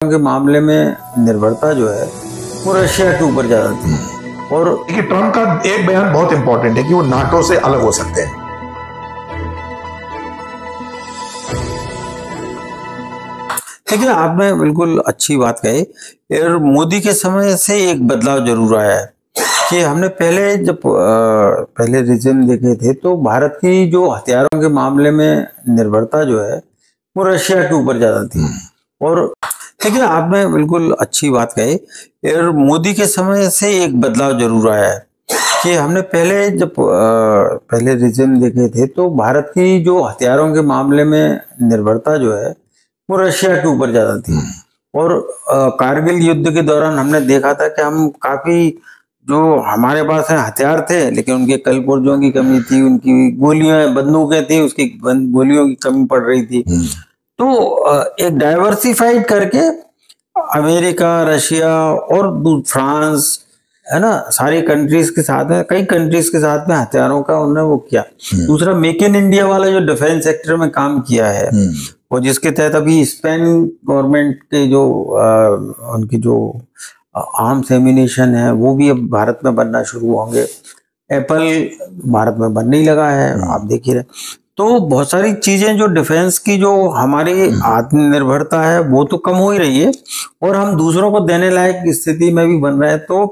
के मामले में निर्भरता जो है वो रशिया के ऊपर ज्यादा थी। और देखिए, ट्रम्प का एक बयान बहुत इंपॉर्टेंट है कि वो नाटो से अलग हो सकते हैं। लेकिन आपने बिल्कुल अच्छी बात कही। और मोदी के समय से एक बदलाव जरूर आया है कि हमने पहले जब पहले रिजिम देखे थे तो भारत की जो हथियारों के मामले में निर्भरता जो है वो रशिया के ऊपर ज्यादा थी। और लेकिन आपने बिल्कुल अच्छी बात कही। और मोदी के समय से एक बदलाव जरूर आया है कि हमने पहले जब पहले रिजिम देखे थे तो भारत की जो हथियारों के मामले में निर्भरता जो है वो रशिया के ऊपर ज्यादा थी। और कारगिल युद्ध के दौरान हमने देखा था कि हम काफी जो हमारे पास है हथियार थे लेकिन उनके कल पुर्जों की कमी थी, उनकी गोलियां बंदूकें थी, उसकी गोलियों की कमी पड़ रही थी। तो एक डाइवर्सिफाइड करके अमेरिका, रशिया और फ्रांस, है ना, सारी कंट्रीज के साथ में, कई कंट्रीज के साथ में हथियारों का उन्होंने वो किया। दूसरा मेक इन इंडिया वाला जो डिफेंस सेक्टर में काम किया है और जिसके तहत अभी स्पेन गवर्नमेंट के जो उनकी जो आर्म्स एम्यूनिशन है वो भी अब भारत में बनना शुरू होंगे। एप्पल भारत में बनने ही लगा है, आप देख ही रहे। तो बहुत सारी चीजें जो डिफेंस की जो हमारी आत्मनिर्भरता है वो तो कम हो ही रही है और हम दूसरों को देने लायक स्थिति में भी बन रहे हैं। तो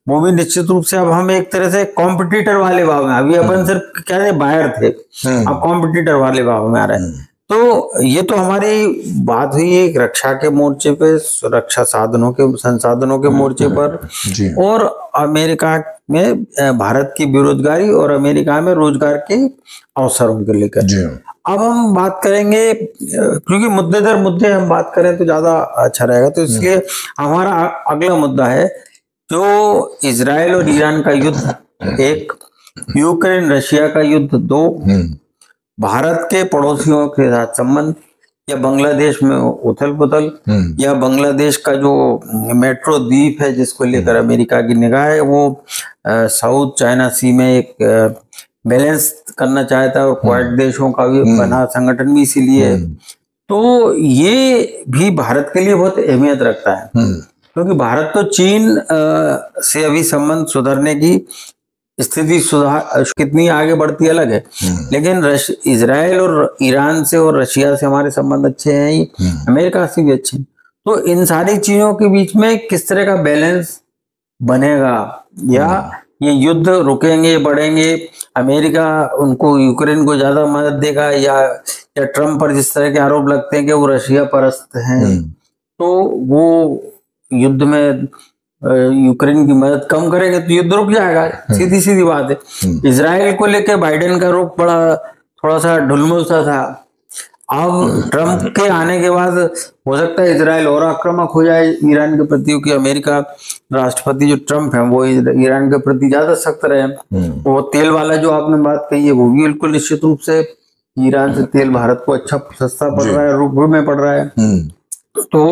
वो भी निश्चित रूप से अब हम एक तरह से कॉम्पिटिटर वाले भाव में, अभी अपन सिर्फ क्या है बाहर थे, अब कॉम्पिटिटर वाले भाव में आ रहे हैं। तो ये तो हमारी बात हुई एक रक्षा के मोर्चे पे, रक्षा साधनों के संसाधनों के मोर्चे पर, और अमेरिका में भारत की बेरोजगारी और अमेरिका में रोजगार के अवसरों के लेकर। अब हम बात करेंगे, क्योंकि मुद्दे दर मुद्दे हम बात करें तो ज्यादा अच्छा रहेगा, तो इसलिए हमारा अगला मुद्दा है जो इजराइल और ईरान का युद्ध एक, यूक्रेन रशिया का युद्ध दो, भारत के पड़ोसियों के साथ संबंध, या बांग्लादेश में उथल पुथल, या बांग्लादेश का जो मेट्रो द्वीप है जिसको लेकर अमेरिका की निगाह है, वो साउथ चाइना सी में एक बैलेंस करना चाहता है और क्वाड देशों का भी बना संगठन भी इसीलिए। तो ये भी भारत के लिए बहुत अहमियत रखता है क्योंकि भारत तो चीन से अभी संबंध सुधरने की स्थिति सुधार कितनी आगे बढ़ती अलग है, लेकिन इजराइल और ईरान से और रशिया से हमारे संबंध अच्छे हैं ही, अमेरिका से भी अच्छे हैं। तो इन सारी चीजों के बीच में किस तरह का बैलेंस बनेगा, या ये युद्ध रुकेंगे, बढ़ेंगे, अमेरिका उनको यूक्रेन को ज्यादा मदद देगा, या ट्रम्प पर जिस तरह के आरोप लगते हैं कि वो रशिया परस्त हैं तो वो युद्ध में यूक्रेन की मदद कम करेंगे तो युद्ध रुक जाएगा। सीधी सीधी बात है। इजराइल को लेकर बाइडेन का रुख बड़ा थोड़ा सा ढुलमुल सा था। अब ट्रम्प के आने के बाद हो सकता है इजराइल और आक्रामक हो जाए ईरान के प्रति, क्योंकि अमेरिका राष्ट्रपति जो ट्रम्प है वो ईरान के प्रति ज्यादा सख्त रहे। वो तेल वाला जो आपने बात कही है वो भी बिल्कुल निश्चित रूप से, ईरान से तेल भारत को अच्छा सस्ता पड़ रहा है, रुपये में पड़ रहा है, तो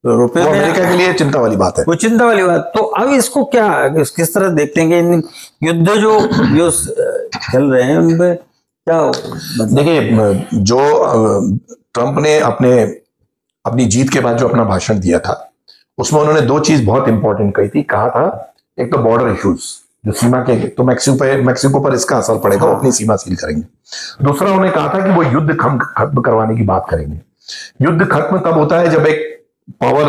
रुपए में अमेरिका के लिए चिंता वाली बात है, वो चिंता वाली बात। तो अब इसको क्या किस तरह देखते हैं इन युद्ध जो चल रहे हैं उनपे क्या देखिए, जो ट्रम्प ने अपनी जीत के बाद जो अपना भाषण दिया था उसमें उन्होंने दो चीज बहुत इंपॉर्टेंट कही थी। कहा था एक तो बॉर्डर इश्यूज, जो सीमा के, तो मैक्सिको पर इसका असर पड़ेगा, वो अपनी सीमा सील करेंगे। दूसरा उन्होंने कहा था कि वो युद्ध खत्म करवाने की बात करेंगे। युद्ध खत्म तब होता है जब एक पावर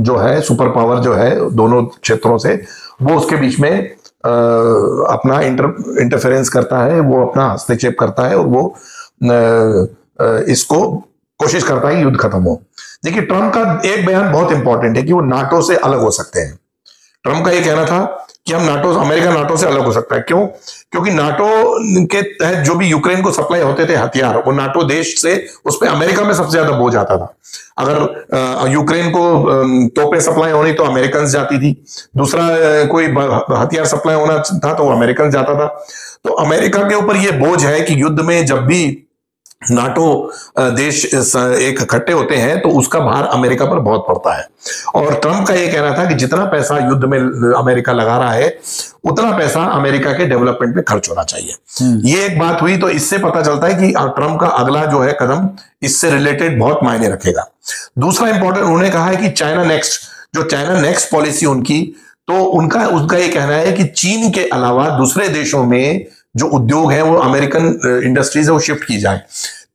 जो है, सुपर पावर जो है दोनों क्षेत्रों से, वो उसके बीच में अपना इंटरफेरेंस करता है, वो अपना हस्तक्षेप करता है और वो इसको कोशिश करता है कि युद्ध खत्म हो। देखिए, ट्रम्प का एक बयान बहुत इंपॉर्टेंट है कि वो नाटो से अलग हो सकते हैं। ट्रम्प का ये कहना था कि हम अमेरिका नाटो से अलग हो सकता है। क्यों? क्योंकि नाटो के तहत जो भी यूक्रेन को सप्लाई होते थे हथियार, वो नाटो देश से, उस पर अमेरिका में सबसे ज्यादा बोझ आता था। अगर यूक्रेन को तोपें सप्लाई होनी तो अमेरिकन जाती थी, दूसरा कोई हथियार सप्लाई होना था तो वो अमेरिकन जाता था। तो अमेरिका के ऊपर ये बोझ है कि युद्ध में जब भी नाटो देश एक इकट्ठे होते हैं तो उसका भार अमेरिका पर बहुत पड़ता है। और ट्रंप का ये कहना था कि जितना पैसा युद्ध में अमेरिका लगा रहा है उतना पैसा अमेरिका के डेवलपमेंट में खर्च होना चाहिए। ये एक बात हुई। तो इससे पता चलता है कि ट्रंप का अगला जो है कदम इससे रिलेटेड बहुत मायने रखेगा। दूसरा इंपॉर्टेंट उन्होंने कहा है कि चाइना नेक्स्ट पॉलिसी उनकी, तो उनका ये कहना है कि चीन के अलावा दूसरे देशों में जो उद्योग है वो अमेरिकन इंडस्ट्रीज है वो शिफ्ट की जाए।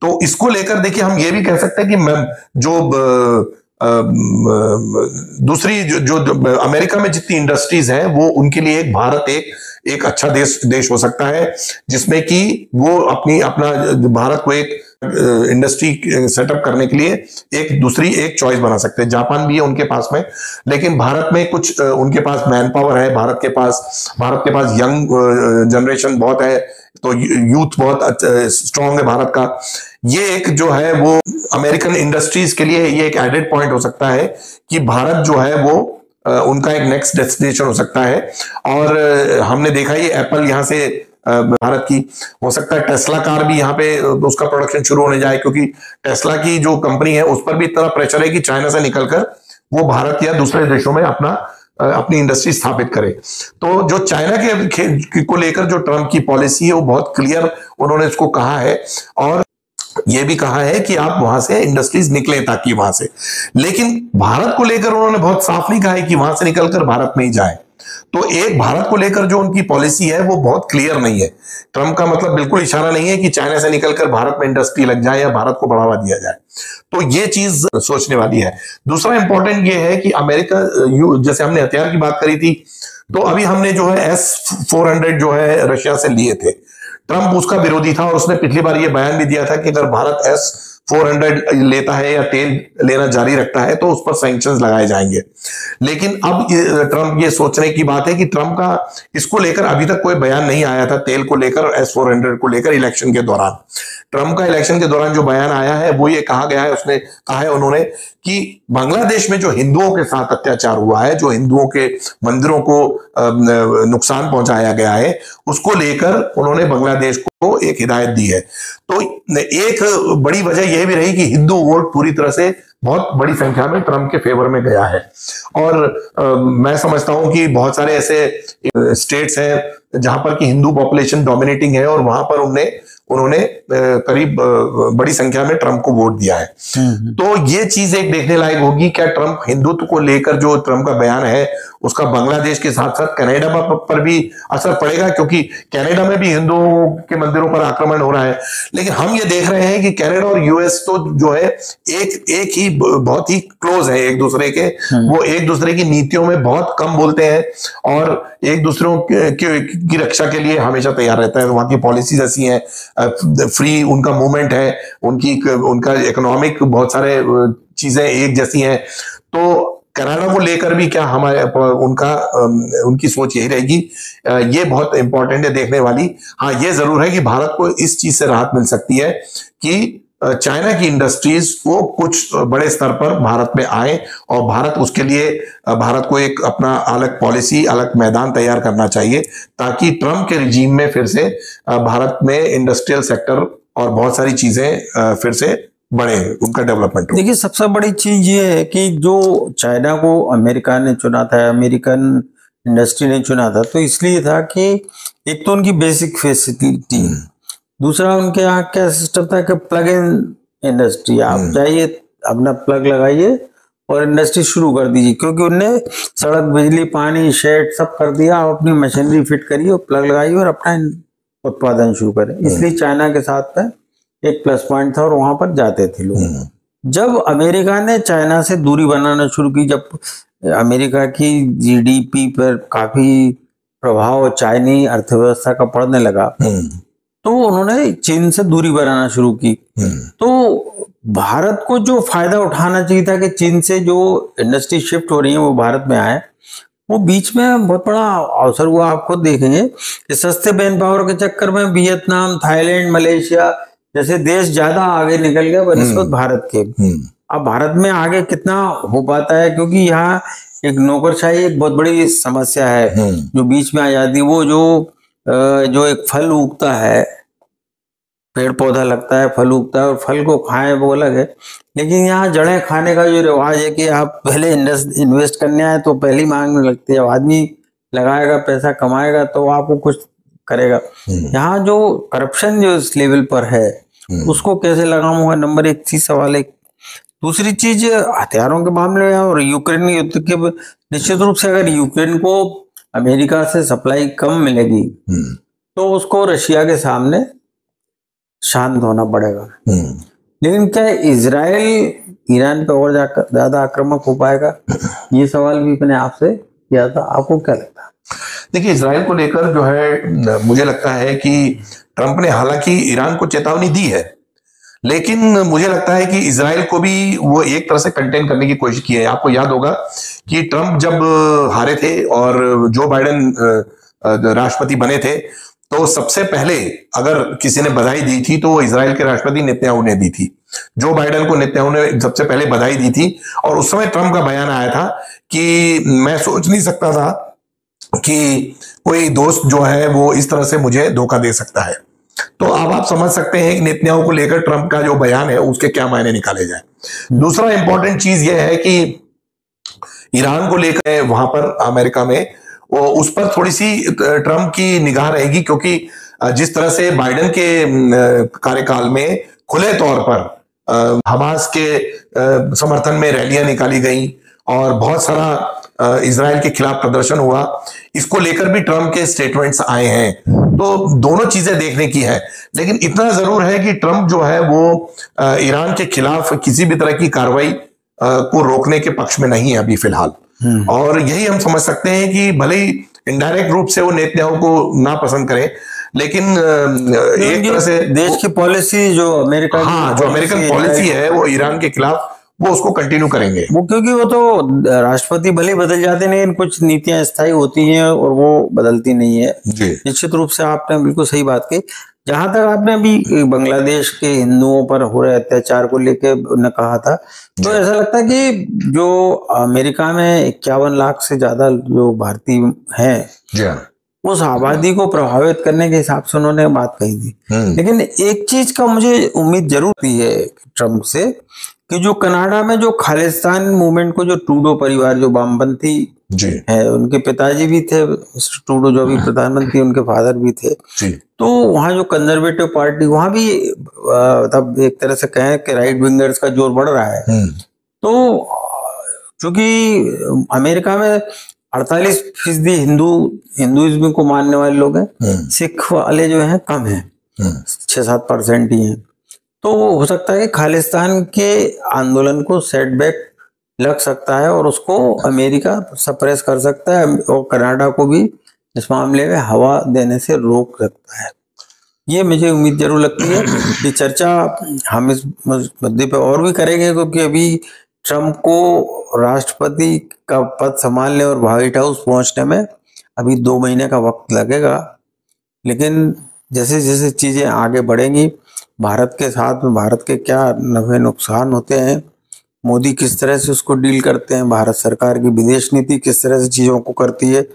तो इसको लेकर देखिए हम ये भी कह सकते हैं कि जो दूसरी जो अमेरिका में जितनी इंडस्ट्रीज हैं वो उनके लिए भारत एक अच्छा देश हो सकता है, जिसमें कि वो अपना भारत को एक इंडस्ट्री सेटअप करने के लिए एक चॉइस बना सकते हैं। जापान भी है उनके पास में, लेकिन भारत में कुछ उनके पास मैन पावर है, भारत के पास यंग जनरेशन बहुत है, तो यूथ बहुत स्ट्रांग है भारत का। ये एक जो है वो अमेरिकन इंडस्ट्रीज के लिए ये एक एडेड पॉइंट हो सकता है कि भारत जो है वो उनका एक नेक्स्ट डेस्टिनेशन हो सकता है। और हमने देखा ये एप्पल यहाँ से भारत की, हो सकता है टेस्ला कार भी यहाँ पे उसका प्रोडक्शन शुरू होने जाए, क्योंकि टेस्ला की जो कंपनी है उस पर भी इतना प्रेशर है कि चाइना से निकलकर वो भारत या दूसरे देशों में अपनी इंडस्ट्री स्थापित करे। तो जो चाइना को लेकर जो ट्रंप की पॉलिसी है वो बहुत क्लियर उन्होंने इसको कहा है, और ये भी कहा है कि आप वहां से इंडस्ट्रीज निकले ताकि वहां से। लेकिन भारत को लेकर उन्होंने बहुत साफ नहीं कहा है कि वहां से निकलकर भारत में ही जाए। तो एक भारत को लेकर जो उनकी पॉलिसी है वो बहुत क्लियर नहीं है। ट्रंप का मतलब बिल्कुल इशारा नहीं है कि चाइना से निकलकर भारत में इंडस्ट्री लग जाए या भारत को बढ़ावा दिया जाए। तो ये चीज सोचने वाली है। दूसरा इंपॉर्टेंट ये है कि अमेरिका, जैसे हमने हथियार की बात करी थी, तो अभी हमने जो है S-400 जो है रशिया से लिए थे। ट्रंप उसका विरोधी था और उसने पिछली बार ये बयान भी दिया था कि अगर भारत S-400 लेता है या तेल लेना जारी रखता है तो उस पर सैंक्शंस लगाए जाएंगे। लेकिन अब ट्रंप ये सोचने की बात है कि ट्रंप का इसको लेकर अभी तक कोई बयान नहीं आया था, तेल को लेकर और S-400 को लेकर इलेक्शन के दौरान। ट्रंप का इलेक्शन के दौरान जो बयान आया है वो ये कहा गया है, उसने कहा है उन्होंने कि बांग्लादेश में जो हिंदुओं के साथ अत्याचार हुआ है, जो हिंदुओं के मंदिरों को नुकसान पहुंचाया गया है, उसको लेकर उन्होंने बांग्लादेश को एक हिदायत दी है। तो एक बड़ी वजह यह भी रही कि हिंदू वोट पूरी तरह से बहुत बड़ी संख्या में ट्रंप के फेवर में गया है। और मैं समझता हूं कि बहुत सारे ऐसे स्टेट्स हैं जहां पर कि हिंदू पॉपुलेशन डोमिनेटिंग है और वहां पर उन्होंने करीब बड़ी संख्या में ट्रंप को वोट दिया है। तो ये चीज एक देखने लायक होगी, क्या ट्रंप हिंदुत्व को लेकर जो ट्रंप का बयान है उसका बांग्लादेश के साथ साथ कनाडा पर भी असर पड़ेगा, क्योंकि कनाडा में भी हिंदुओं के मंदिरों पर आक्रमण हो रहा है। लेकिन हम ये देख रहे हैं कि कनाडा और यूएस तो जो है एक ही बहुत ही क्लोज है एक दूसरे के, वो एक दूसरे की नीतियों में बहुत कम बोलते हैं और एक दूसरों की रक्षा के लिए हमेशा तैयार रहता है। वहां की पॉलिसीज ऐसी हैं, फ्री उनका मूवमेंट है, उनका इकोनॉमिक बहुत सारे चीजें एक जैसी हैं। तो कनाडा को लेकर भी क्या उनकी सोच यही रहेगी, ये बहुत इंपॉर्टेंट है देखने वाली। हाँ, ये जरूर है कि भारत को इस चीज से राहत मिल सकती है कि चाइना की इंडस्ट्रीज वो कुछ बड़े स्तर पर भारत में आए, और भारत उसके लिए भारत को एक अपना अलग पॉलिसी, अलग मैदान तैयार करना चाहिए, ताकि ट्रंप के रिजीम में फिर से भारत में इंडस्ट्रियल सेक्टर और बहुत सारी चीजें फिर से बढ़े, उनका डेवलपमेंट हो। देखिए, सबसे बड़ी चीज ये है कि जो चाइना को अमेरिका ने चुना था, अमेरिकन इंडस्ट्री ने चुना था, तो इसलिए था कि एक तो उनकी बेसिक फैसिलिटी, दूसरा उनके यहाँ क्या सिस्टम था कि प्लग इन इंडस्ट्री, आप जाइए अपना प्लग लगाइए और इंडस्ट्री शुरू कर दीजिए, क्योंकि उनने सड़क, बिजली, पानी, शेड सब कर दिया, आप अपनी मशीनरी फिट करिए और प्लग लगाइए और अपना उत्पादन शुरू करें। इसलिए चाइना के साथ में एक प्लस पॉइंट था और वहां पर जाते थे लोग। जब अमेरिका ने चाइना से दूरी बनाना शुरू की, जब अमेरिका की जीडीपी पर काफी प्रभाव चाइनी अर्थव्यवस्था का पड़ने लगा, तो उन्होंने चीन से दूरी बनाना शुरू की। तो भारत को जो फायदा उठाना चाहिए था कि चीन से जो इंडस्ट्री शिफ्ट हो रही है वो भारत में आए, वो बीच में बहुत बड़ा अवसर हुआ। आप खुद देखेंगे कि सस्ते मैन पावर के चक्कर में वियतनाम, थाईलैंड, मलेशिया जैसे देश ज्यादा आगे निकल गए बनिस्बत भारत के। अब भारत में आगे कितना हो पाता है, क्योंकि यहाँ एक नौकरशाही एक बहुत बड़ी समस्या है जो बीच में आ जाती है। वो जो एक फल उगता है पेड़ पौधा लगता है, फल उगता है, और फल को खाएं वो अलग है। लेकिन यहाँ जड़ें खाने का जो रिवाज है कि आप पहले इन्वेस्ट करने आए तो पहली मांगने लगती है। आदमी लगाएगा, पैसा कमाएगा तो आपको कुछ करेगा। यहाँ जो करप्शन जो इस लेवल पर है उसको कैसे लगाऊंगा, नंबर एक चीज सवाल है। दूसरी चीज हथियारों के मामले में और यूक्रेन युद्ध के, निश्चित रूप से अगर यूक्रेन को अमेरिका से सप्लाई कम मिलेगी तो उसको रशिया के सामने शांत होना पड़ेगा। लेकिन क्या इजराइल ईरान पे और ज्यादा आक्रामक हो पाएगा, ये सवाल भी मैंने आपसे किया था, आपको क्या लगता है? देखिए, इजराइल को लेकर जो है मुझे लगता है कि ट्रंप ने हालांकि ईरान को चेतावनी दी है, लेकिन मुझे लगता है कि इजराइल को भी वो एक तरह से कंटेन करने की कोशिश की है। आपको याद होगा कि ट्रंप जब हारे थे और जो बाइडेन राष्ट्रपति बने थे, तो सबसे पहले अगर किसी ने बधाई दी थी तो वो इजराइल के राष्ट्रपति नेतन्याहू ने दी थी। जो बाइडेन को नेतन्याहू ने सबसे पहले बधाई दी थी, और उस समय ट्रंप का बयान आया था कि मैं सोच नहीं सकता था कि कोई दोस्त जो है वो इस तरह से मुझे धोखा दे सकता है। तो अब आप समझ सकते हैं कि नेतन्याहू को लेकर ट्रंप का जो बयान है उसके क्या मायने निकाले जाए। दूसरा इंपॉर्टेंट चीज यह है कि ईरान को लेकर वहां पर अमेरिका में वो उस पर थोड़ी सी ट्रंप की निगाह रहेगी, क्योंकि जिस तरह से बाइडेन के कार्यकाल में खुले तौर पर हमास के समर्थन में रैलियां निकाली गई और बहुत सारा इजराइल के खिलाफ प्रदर्शन हुआ, इसको लेकर भी ट्रंप के स्टेटमेंट्स आए हैं। तो दोनों चीजें देखने की है, लेकिन इतना जरूर है कि ट्रंप जो है वो ईरान के खिलाफ किसी भी तरह की कार्रवाई को रोकने के पक्ष में नहीं है अभी फिलहाल। और यही हम समझ सकते हैं कि भले ही इनडायरेक्ट रूप से वो नेतन्याहू को ना पसंद करें, लेकिन एक तरह से देश की पॉलिसी जो अमेरिका जो अमेरिकन पॉलिसी है वो ईरान के खिलाफ वो उसको कंटिन्यू करेंगे। वो क्योंकि वो तो राष्ट्रपति भले बदल जाते नहीं, कुछ नीतियां स्थायी होती हैं और वो बदलती नहीं है। निश्चित रूप से आपने बिल्कुल सही बात कही। जहां तक आपने अभी बांग्लादेश के हिंदुओं पर हो रहे अत्याचार को लेकर ने कहा था, तो ऐसा लगता है कि जो अमेरिका में 51 लाख से ज्यादा जो भारतीय हैं उस आबादी को प्रभावित करने के हिसाब से उन्होंने बात कही थी। लेकिन एक चीज का मुझे उम्मीद जरूर थी है ट्रंप से, कि जो कनाडा में जो खालिस्तान मूवमेंट को, जो ट्रूडो परिवार जो वामपंथी है, उनके पिताजी भी थे ट्रूडो जो भी प्रधानमंत्री, उनके फादर भी थे, तो वहाँ जो कंजर्वेटिव पार्टी, वहाँ भी तब एक तरह से कहें कि राइट विंगर्स का जोर बढ़ रहा है। तो क्योंकि अमेरिका में 48% हिंदुइज्म को मानने वाले लोग हैं, सिख वाले जो हैं कम हैं, 6-7% ही हैं। तो हो सकता है कि खालिस्तान के आंदोलन को सेटबैक लग सकता है और उसको अमेरिका सप्रेस कर सकता है और कनाडा को भी इस मामले में हवा देने से रोक सकता है। ये मुझे उम्मीद जरूर लगती है कि चर्चा हम इस मुद्दे पे और भी करेंगे, क्योंकि अभी ट्रंप को राष्ट्रपति का पद संभालने और व्हाइट हाउस पहुंचने में अभी 2 महीने का वक्त लगेगा। लेकिन जैसे जैसे चीजें आगे बढ़ेंगी, भारत के साथ में भारत के क्या नफे नुकसान होते हैं, मोदी किस तरह से उसको डील करते हैं, भारत सरकार की विदेश नीति किस तरह से चीजों को करती है,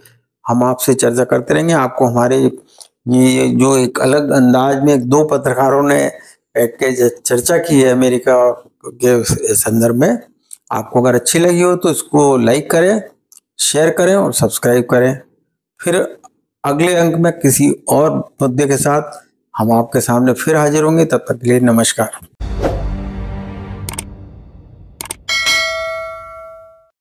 हम आपसे चर्चा करते रहेंगे। आपको हमारे ये जो एक अलग अंदाज में 2 पत्रकारों ने बैठ के चर्चा की है अमेरिका के संदर्भ में, आपको अगर अच्छी लगी हो तो इसको लाइक करें, शेयर करें और सब्सक्राइब करें। फिर अगले अंक में किसी और मुद्दे के साथ हम आपके सामने फिर हाजिर होंगे। तब तक के लिए नमस्कार।